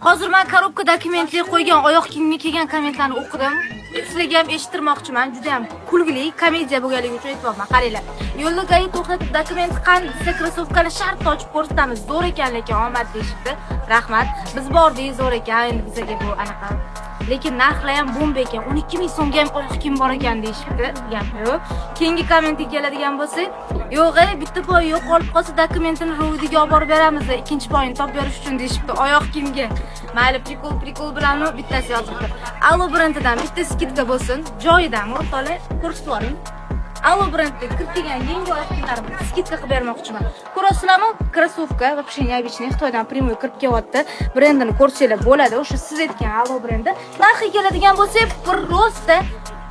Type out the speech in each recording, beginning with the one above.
Hozir men korobka dokumentli qo'ygan oyoq kiyimga kelgan kommentlarni o'qidim. Sizlarga ham eshittirmoqchiman. Juda ham kulgili komediya bo'lganligi uchun aytmoqman. Qaranglar. Yo'lda g'ayib to'xtatib dokument qani desa krossovkani shart ochib ko'rsatamiz. Zo'r ekan, lekin omad deyishibdi. Rahmat. Biz bordik, zo'r ekan. Endi bizga bu anaqa. Lekin narxlar ham bomba ekan. 12 ming so'mga ham oyoq kiyim bor ekan deyishibdi. Gap yo'q. Keyingi kommentga keladigan bo'lsak, yo'q, bitta poy yo'qolib qolsa dokumentini ro'yiga olib borib beramiz. Ikkinchi poyini topib berish uchun deyishibdi oyoq kiyimga. Mayli, prikol bilanmi bittasi yozibdi. Allo brendidan bitta skidka bo'lsin. Joyidami, o'rtoqlar, ko'rsatib yuboring. Allo brendga kiritilgan yangi oyoq kiyimlarimni skidka qilib bermoqchiman. Ko'rasizlarmi? Krossovka va пшенябичный Xitoydan primoy kirib kelyapti. Brendini ko'rsanglar bo'ladi. O'sha siz aytgan Allo brendi. Narxiga keladigan bo'lsak, prosta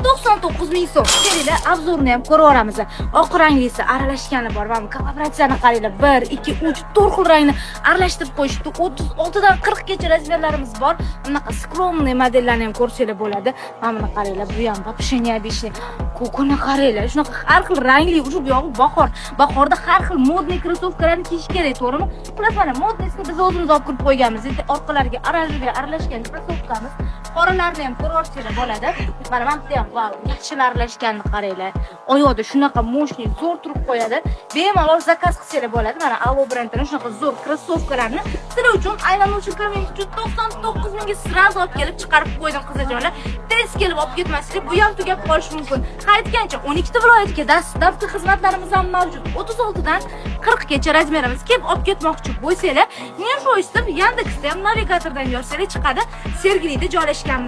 99 ming so'm. Kelinglar, obzorni ham ko'rib olamiz. Oq ranglisi aralashgani bor. Mana kolaboratsiyani qaranglar. 1, 2, 3, 4 xil rangni aralashtirib qo'yishdi. 36 dan 40 gacha razmerlarimiz bor. Bunaqa skromniy modellarni ham ko'rsanglar bo'ladi. Mana buni qaranglar, bu ham пшенябичный. Ko'kini qaranglar. Shunaqa har xil rangli, uju bu yog'i bahor. Bahorda har xil modniy krossovkalarni kiyish kerak, to'g'rimi? Xullas mana modnisini biz o'zimiz olib kirib qo'yganmiz. Endi orqalariga oranjga aralashgan krossovkamiz. Qoralarni ham ko'rib olsanglar bo'ladi. Mana bu ham vau, yaxshilar aralashganini qaranglar. Oyoqda shunaqa mo'shni zo'r turib qo'yadi. Bemalol zakaz qilsanglar bo'ladi. Mana Allo brendining shunaqa zo'r krossovkalarni sizlar uchun aylanuvchi komment uchun 99 mingga sraz olib kelib chiqarib qo'ydim qizajonlar. Tez kelib olib ketmaslik, bu ham tugab qolishi mumkin. Aytgancha 12 ta viloyatga dastavka xizmatlarimiz ham mavjud. 36 dan 40 gacha razmerimiz. Kelib olib ketmoqchi bo'lsanglar, men shu istim Yandexda ham navigatordan yozsanglar chiqadi. Sergelida joylashganmiz.